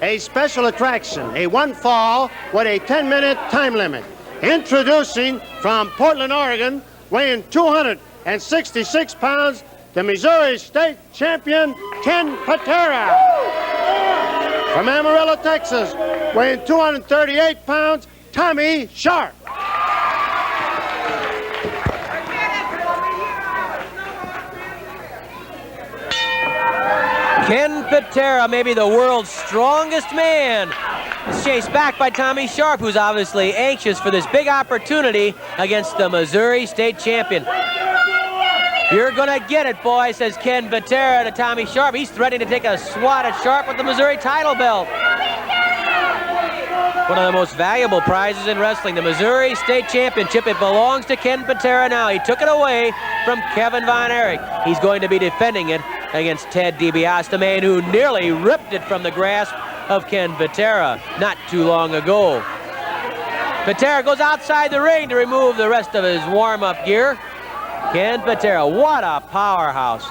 a special attraction, a one fall with a 10-minute time limit. Introducing from Portland, Oregon, weighing 266 pounds, the Missouri State Champion, Ken Patera. From Amarillo, Texas, weighing 238 pounds, Tommy Sharp. Ken Patera, maybe the world's strongest man, is chased back by Tommy Sharp, who's obviously anxious for this big opportunity against the Missouri State Champion. You're gonna get it, boy, says Ken Patera to Tommy Sharp. He's threatening to take a swat at Sharp with the Missouri title belt. One of the most valuable prizes in wrestling, the Missouri State Championship. It belongs to Ken Patera now. He took it away from Kevin Von Erich. He's going to be defending it against Ted DiBiase, the man who nearly ripped it from the grasp of Ken Patera not too long ago. Patera goes outside the ring to remove the rest of his warm-up gear. Ken Patera, what a powerhouse.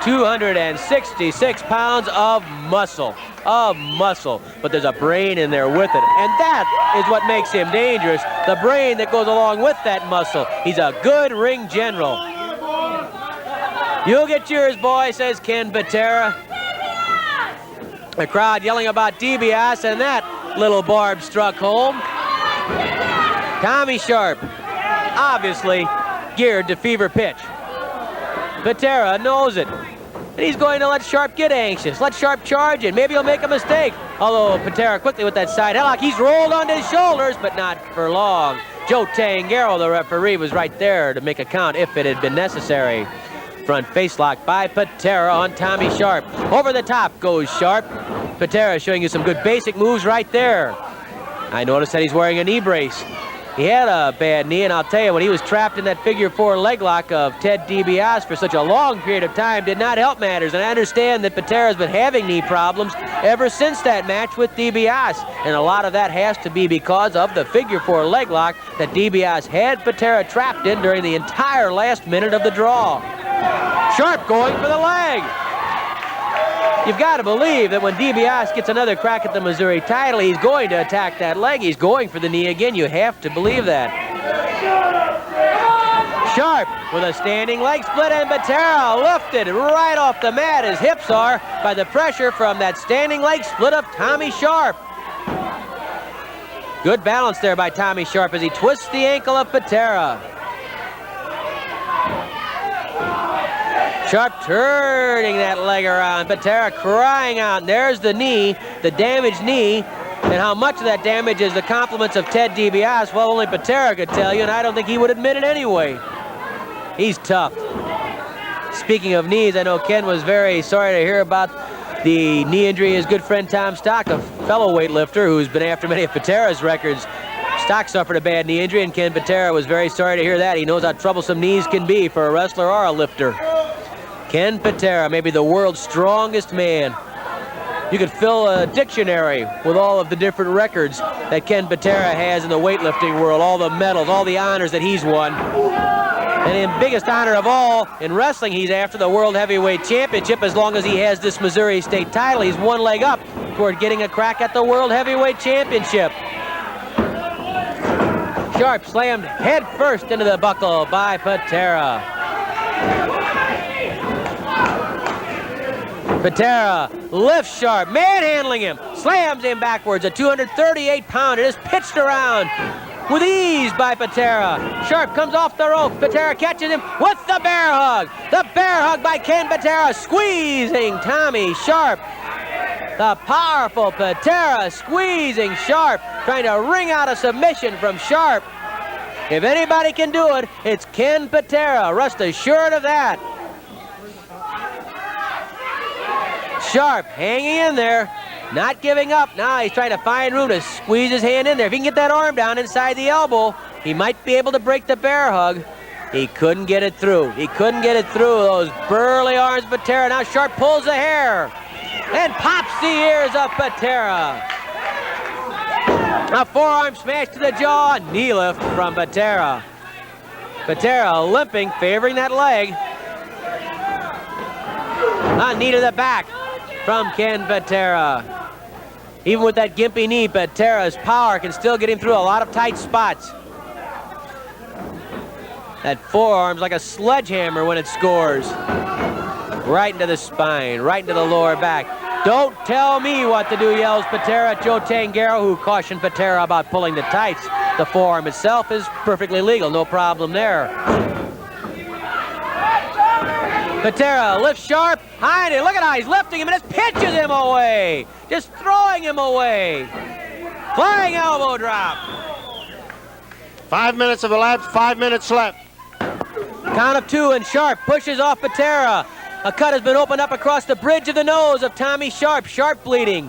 266 pounds of muscle. But there's a brain in there with it. And that is what makes him dangerous, the brain that goes along with that muscle. He's a good ring general. You'll get yours, boy, says Ken Patera. The crowd yelling about DiBiase, and that little barb struck home. Tommy Sharp, obviously geared to fever pitch. Patera knows it. And he's going to let Sharp get anxious. Let Sharp charge it. Maybe he'll make a mistake. Although Patera quickly with that side headlock. He's rolled onto his shoulders, but not for long. Joe Tangaro, the referee, was right there to make a count if it had been necessary. Front face lock by Patera on Tommy Sharp. Over the top goes Sharp. Patera showing you some good basic moves right there. I noticed that he's wearing a knee brace. He had a bad knee, and I'll tell you, when he was trapped in that figure four leg lock of Ted DiBiase for such a long period of time, did not help matters. And I understand that Patera's been having knee problems ever since that match with DiBiase. And a lot of that has to be because of the figure four leg lock that DiBiase had Patera trapped in during the entire last minute of the draw. Sharp going for the leg. You've got to believe that when DiBiase gets another crack at the Missouri title, he's going to attack that leg. He's going for the knee again. You have to believe that. Sharp with a standing leg split, and Patera lifted right off the mat. His hips are by the pressure from that standing leg split of Tommy Sharp. Good balance there by Tommy Sharp as he twists the ankle of Patera. Sharp turning that leg around. Patera crying out. And there's the knee, the damaged knee. And how much of that damage is the compliments of Ted DiBiase? Well, only Patera could tell you, and I don't think he would admit it anyway. He's tough. Speaking of knees, I know Ken was very sorry to hear about the knee injury his good friend Tom Stock, a fellow weightlifter who's been after many of Patera's records. Stock suffered a bad knee injury, and Ken Patera was very sorry to hear that. He knows how troublesome knees can be for a wrestler or a lifter. Ken Patera, maybe the world's strongest man. You could fill a dictionary with all of the different records that Ken Patera has in the weightlifting world, all the medals, all the honors that he's won. And in biggest honor of all, in wrestling, he's after the World Heavyweight Championship. As long as he has this Missouri State title, he's one leg up toward getting a crack at the World Heavyweight Championship. Sharp slammed head first into the buckle by Patera. Patera lifts Sharp, manhandling him, slams him backwards. A 238-pounder is pitched around with ease by Patera. Sharp comes off the rope. Patera catches him with the bear hug. The bear hug by Ken Patera, squeezing Tommy Sharp. The powerful Patera squeezing Sharp, trying to wring out a submission from Sharp. If anybody can do it, it's Ken Patera. Rest assured of that. Sharp hanging in there, not giving up. Now he's trying to find room to squeeze his hand in there. If he can get that arm down inside the elbow, he might be able to break the bear hug. He couldn't get it through. He couldn't get it through those burly arms of Patera. Now Sharp pulls the hair and pops the ears of Patera. A forearm smash to the jaw, knee lift from Patera. Patera limping, favoring that leg. A knee to the back from Ken Patera. Even with that gimpy knee, Patera's power can still get him through a lot of tight spots. That forearm's like a sledgehammer when it scores. Right into the spine, right into the lower back. Don't tell me what to do, yells Patera at Joe Tangaro, who cautioned Patera about pulling the tights. The forearm itself is perfectly legal, no problem there. Patera lifts Sharp, behind it. Look at how he's lifting him and just pitches him away. Just throwing him away. Flying elbow drop. 5 minutes have elapsed, 5 minutes left. Count of 2 and Sharp pushes off Patera. A cut has been opened up across the bridge of the nose of Tommy Sharp. Sharp bleeding.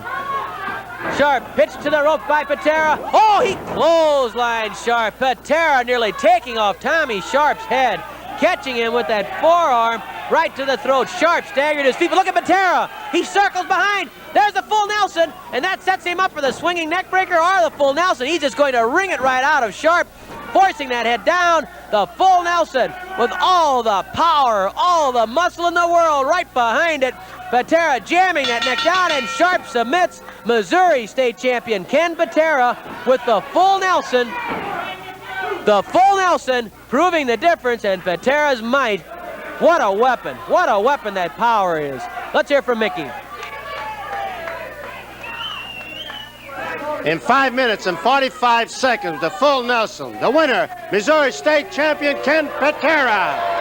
Sharp pitched to the rope by Patera. Oh, he clotheslined Sharp. Patera nearly taking off Tommy Sharp's head, catching him with that forearm right to the throat. Sharp staggered to his feet, but look at Patera. He circles behind. There's the full Nelson, and that sets him up for the swinging neck breaker or the full Nelson. He's just going to wring it right out of Sharp, forcing that head down. The full Nelson with all the power, all the muscle in the world right behind it. Patera jamming that neck down, and Sharp submits Missouri state champion Ken Patera with the full Nelson. The full Nelson proving the difference, and Patera's might. What a weapon that power is. Let's hear from Mickey. In 5 minutes and 45 seconds, the full Nelson. The winner, Missouri State champion Ken Patera.